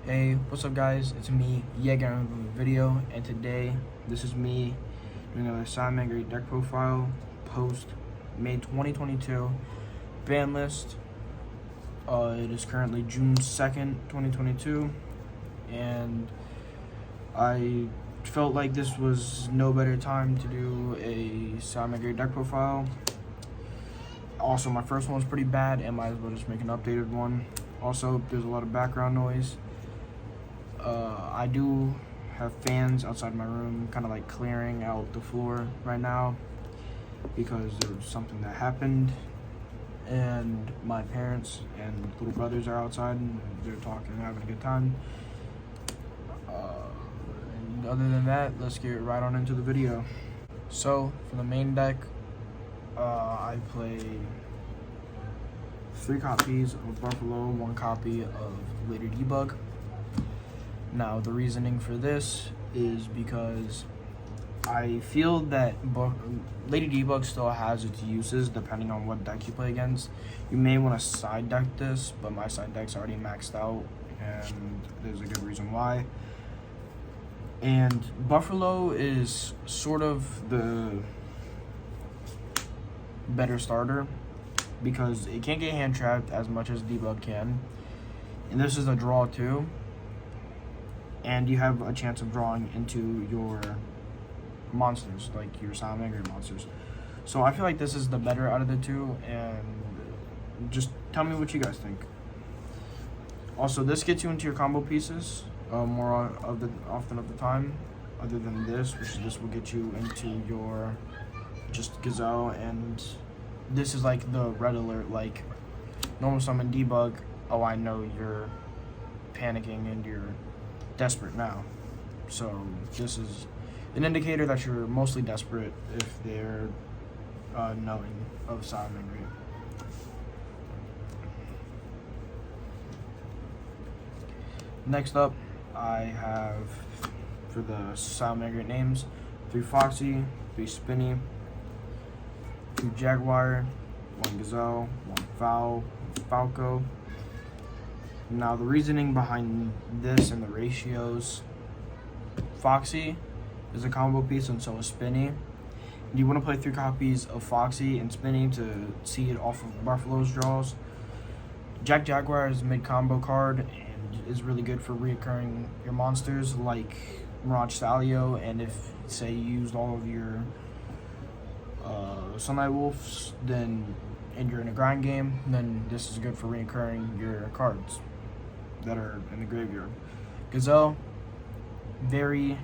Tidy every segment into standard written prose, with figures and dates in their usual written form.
Hey, what's up guys? It's me, Yeager, with a video, and today, this is me doing another Salamangreat deck profile post May 2022 ban list. It is currently June 2nd, 2022, and I felt like this was no better time to do a Salamangreat deck profile. Also, my first one was pretty bad, and might as well just make an updated one. Also, there's a lot of background noise. I do have fans outside my room, kind of like clearing out the floor right now because there was something that happened, and my parents and little brothers are outside and they're talking and having a good time. And other than that, let's get right on into the video. So for the main deck, I play 3 copies of Buffalo, 1 copy of Lady Debug. Now, the reasoning for this is because I feel that Lady Debug still has its uses depending on what deck you play against. You may want to side deck this, but my side deck's already maxed out, and there's a good reason why. And Buffalo is sort of the better starter because it can't get hand trapped as much as Debug can. And this is a draw too. And you have a chance of drawing into your monsters, like your Salamangreat monsters. So I feel like this is the better out of the two, and just tell me what you guys think. Also, this gets you into your combo pieces more often of the time, other than this, which this will get you into your just Gazelle, and this is like the red alert, like normal summon Debug. Oh, I know you're panicking and you're desperate now. So this is an indicator that you're mostly desperate if they're knowing of Salamangreat. Next up, I have for the Salamangreat names 3 Foxy, 3 Spinny, 2 Jaguar, 1 Gazelle, 1 Falco. Now, the reasoning behind this and the ratios, Foxy is a combo piece and so is Spinny. And you want to play 3 copies of Foxy and Spinny to see it off of Buffalo's draws. Jaguar is a mid-combo card and is really good for reoccurring your monsters like Mirage Salio, and if, say, you used all of your Sunlight Wolves, then and you're in a grind game, then this is good for reoccurring your cards that are in the graveyard. Gazelle, very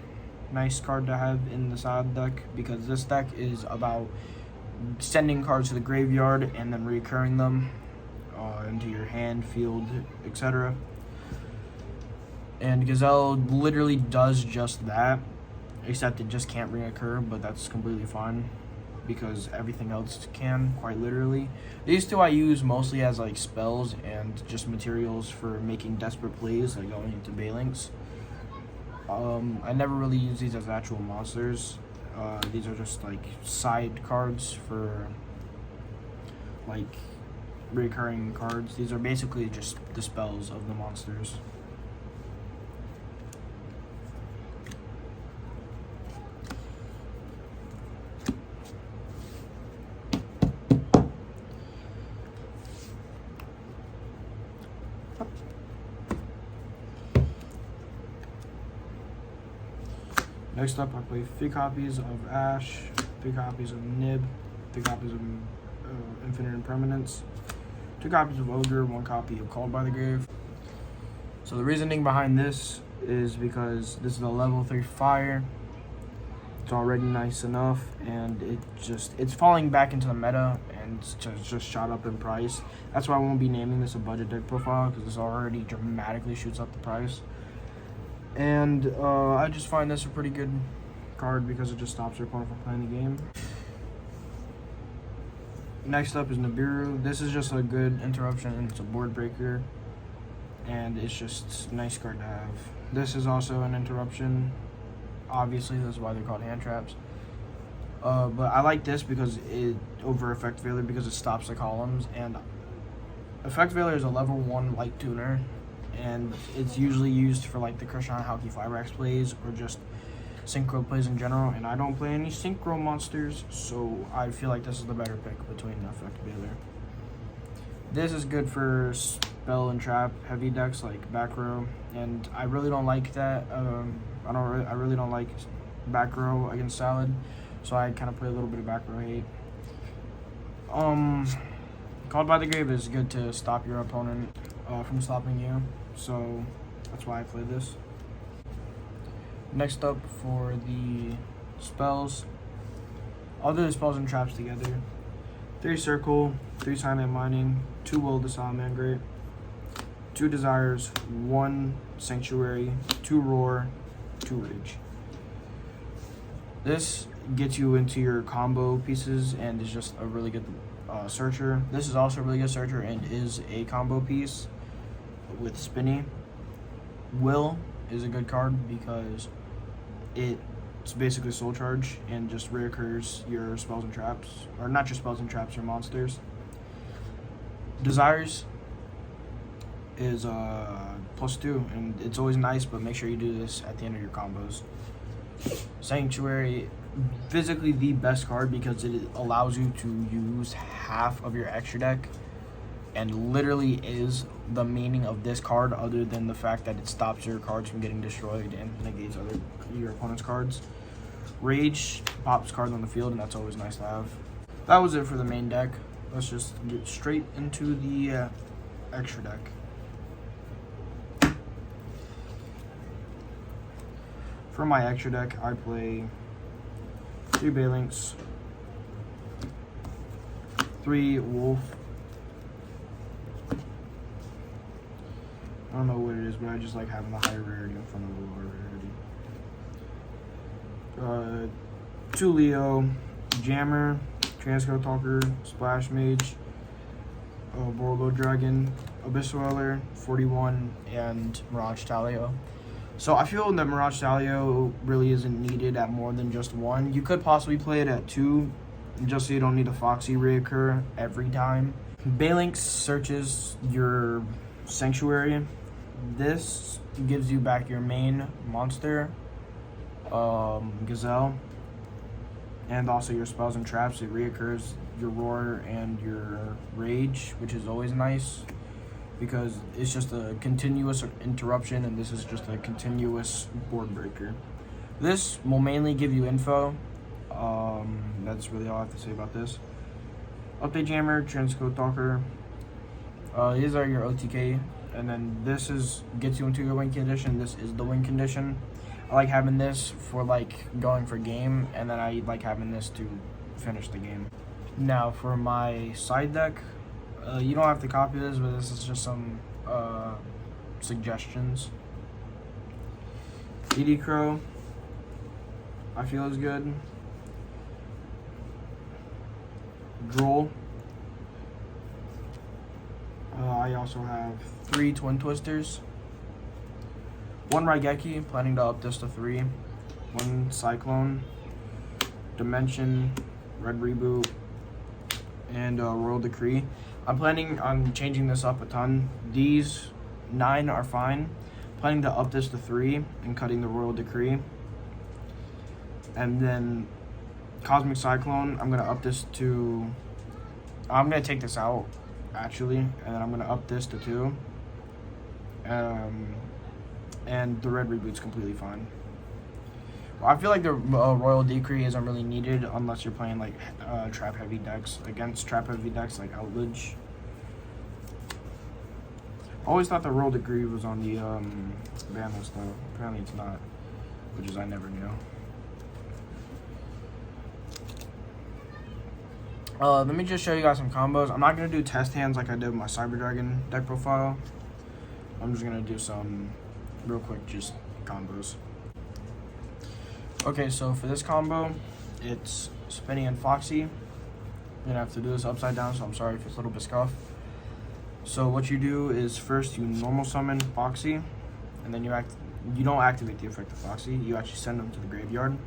nice card to have in the side deck because this deck is about sending cards to the graveyard and then recurring them into your hand, field, etc. And Gazelle literally does just that, except it just can't reoccur, but that's completely fine because everything else can, quite literally. These two I use mostly as like spells and just materials for making desperate plays, like going into Balinks. I never really use these as actual monsters. These are just like side cards for like recurring cards. These are basically just the spells of the monsters. Next up, I play 3 copies of Ash, 3 copies of Nib, 3 copies of Infinite Impermanence, 2 copies of Ogre, 1 copy of Called by the Grave. So the reasoning behind this is because this is a level 3 fire. It's already nice enough, and it's falling back into the meta, and it's just shot up in price. That's why I won't be naming this a budget deck profile, because this already dramatically shoots up the price. And I just find this a pretty good card because it just stops your opponent from playing the game. Next up is Nibiru. This is just a good interruption. It's a board breaker, and it's just a nice card to have. This is also an interruption. Obviously, that's why they're called hand traps. But I like this because it over Effect Veiler because it stops the columns, and Effect Veiler is a level 1 light tuner, and it's usually used for like the Krishan Halki Firex plays or just synchro plays in general, and I don't play any synchro monsters, so I feel like this is the better pick between Effect Baylor. This is good for spell and trap heavy decks like back row, and I really don't like that. I really don't like back row against Salad, so I kind of play a little bit of back row hate. Called by the Grave is good to stop your opponent from stopping you, so that's why I play this. Next up for the spells, I'll do the spells and traps together. 3 Circle, 3 Silent Mining, 2 Will the Salamangreat, 2 Desires, 1 Sanctuary, 2 Roar, 2 Rage. This gets you into your combo pieces and is just a really good searcher. This is also a really good searcher and is a combo piece with Spinny. Will is a good card because it's basically soul charge and just reoccurs your spells and traps, or not your spells and traps, your monsters. Desires is +2, and it's always nice, but make sure you do this at the end of your combos. Sanctuary, physically the best card because it allows you to use half of your extra deck, and literally is the meaning of this card other than the fact that it stops your cards from getting destroyed and negates your opponent's cards. Rage pops cards on the field, and that's always nice to have. That was it for the main deck. Let's just get straight into the extra deck. For my extra deck, I play 3 Balinks, 3 Wolf. I don't know what it is, but I just like having the higher rarity in front of the lower rarity. 2 Leo, Jammer, Transcode Talker, Splash Mage, Borlo Dragon, Abyss Dweller, 41, and Mirage Talio. So I feel that Mirage Talio really isn't needed at more than just 1. You could possibly play it at 2, just so you don't need a Foxy reoccur every time. Balinks searches your Sanctuary. This gives you back your main monster, Gazelle, and also your spells and traps. It reoccurs your Roar and your Rage, which is always nice because it's just a continuous interruption, and this is just a continuous board breaker. This will mainly give you info. That's really all I have to say about this. Update Jammer, Transcode Talker. These are your OTK, and then this gets you into your win condition. This is the win condition. I like having this for like going for game, and then I like having this to finish the game. Now for my side deck, you don't have to copy this, but this is just some suggestions. ED Crow, I feel is good. Droll. I also have 3 Twin Twisters, 1 Raigeki, planning to up this to 3, 1 Cyclone, Dimension, Red Reboot, and Royal Decree. I'm planning on changing this up a ton. These 9 are fine. Planning to up this to 3 and cutting the Royal Decree. And then Cosmic Cyclone, I'm going to up this to... I'm going to take this out, actually, and then I'm going to up this to 2. And the Red Reboot's completely fine. I feel like the Royal Decree isn't really needed unless you're playing like trap heavy decks against trap heavy decks like Outlage. I always thought the Royal Decree was on the ban list though. Apparently it's not, which is I never knew. Let me just show you guys some combos. I'm not gonna do test hands like I did with my Cyber Dragon deck profile. I'm just gonna do some real quick just combos. Okay, so for this combo, it's Spinny and Foxy. I'm gonna have to do this upside down, so I'm sorry if it's a little bit scuffed. So what you do is first you normal summon Foxy, and then you don't activate the effect of Foxy, you actually send them to the graveyard.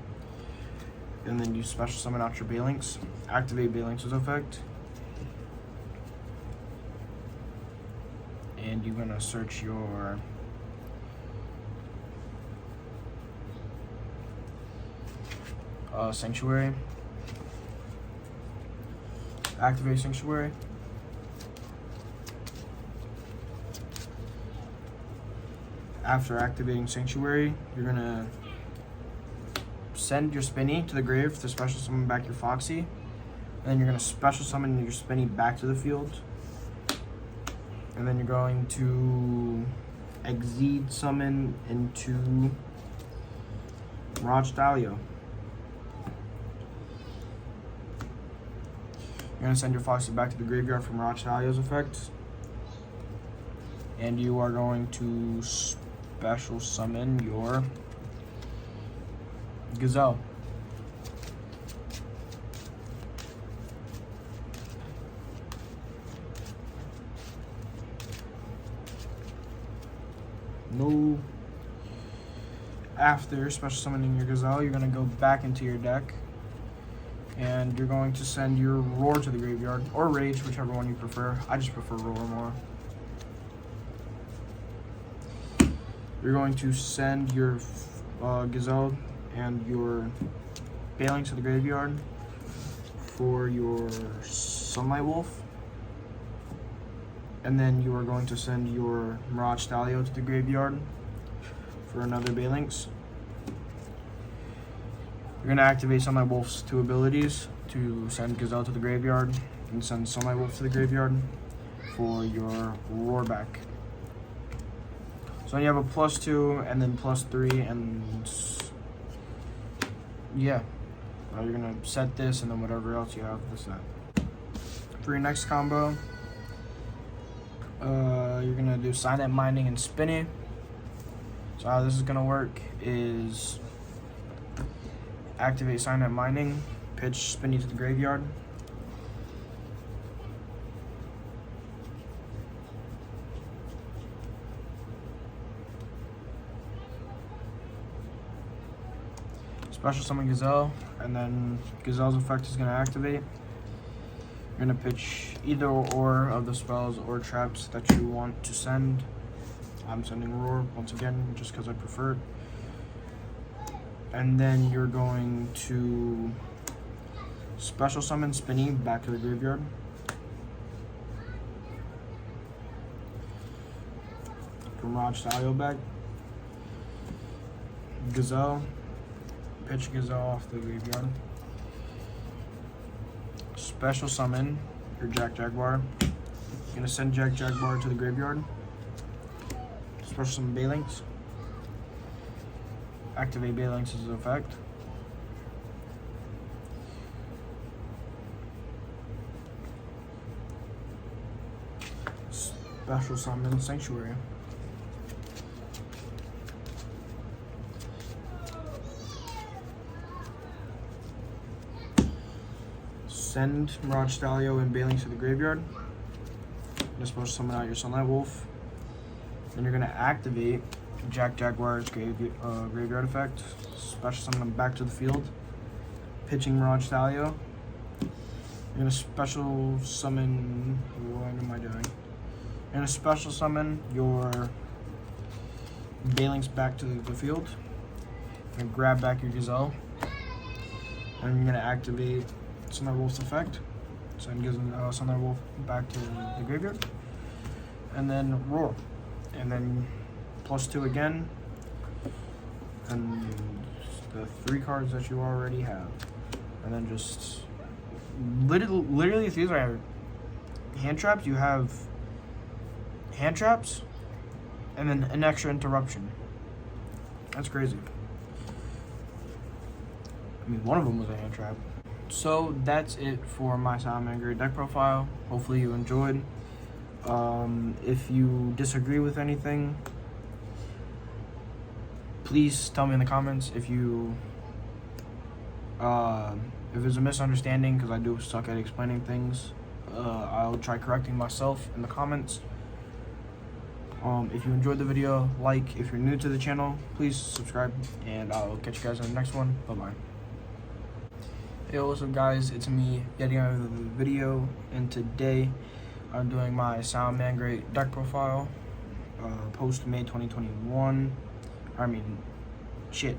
And then you special summon out your Balinks, activate Balinks' effect. and you're gonna search your sanctuary. Activate sanctuary. After activating sanctuary, you're gonna send your Spinny to the grave to special summon back your Foxy. And then you're gonna special summon your Spinny back to the field. And then you're going to Exceed summon into Mirage Dahlia. You're gonna send your Foxy back to the graveyard for Mirage Dahlia's effect. And you are going to special summon your Gazelle. No. After special summoning your Gazelle, you're going to go back into your deck. And you're going to send your Roar to the graveyard. Or Rage, whichever one you prefer. I just prefer Roar more. You're going to send your Gazelle and your Bailing to the graveyard for your Sunlight Wolf. And then you are going to send your Mirage Dahlia to the graveyard for another Bailings. You're going to activate Sunlight Wolf's 2 abilities to send Gazelle to the graveyard and send Sunlight Wolf to the graveyard for your Roar back. So you have a +2 and then +3, and yeah. You're gonna set this and then whatever else you have to set. For your next combo, you're gonna do Silent Minding and Spinny. So how this is gonna work is activate Silent Minding, pitch Spinny to the graveyard. Special summon Gazelle, and then Gazelle's effect is going to activate. You're going to pitch either or of the spells or traps that you want to send. I'm sending Roar once again just because I prefer it. And then you're going to special summon Spinny back to the graveyard. Mirage Dahlia back. Gazelle. Pitch Gazelle off the graveyard. Special summon your Jack Jaguar. You're gonna send Jack Jaguar to the graveyard. Special summon Bailings. Activate Bailings as an effect. Special summon Sanctuary. Send Mirage Dahlia and Bailings to the graveyard. You're supposed to summon out your Sunlight Wolf. Then you're going to activate Jack Jaguar's graveyard effect. Special summon them back to the field. Pitching Mirage Dahlia. You're going to special summon... What am I doing? You're going to special summon your Bailings back to the field. You're going to grab back your Gazelle. And you're going to activate Sunlight Wolf's effect. So it gives Sunlight Wolf back to the graveyard. And then Roar. And then +2 again. And the 3 cards that you already have. And then just literally if these are hand traps, you have hand traps and then an extra interruption. That's crazy. I mean, one of them was a hand trap. So that's it for my Salamangreat deck profile. Hopefully you enjoyed. If you disagree with anything, please tell me in the comments. If there's a misunderstanding, because I do suck at explaining things, I'll try correcting myself in the comments. If you enjoyed the video, like. If you're new to the channel, please subscribe, and I'll catch you guys in the next one. Bye-bye. Hey, what's up guys, it's me yet again with a video, and today I'm doing my Salamangreat deck profile. post May 2021. I mean, shit,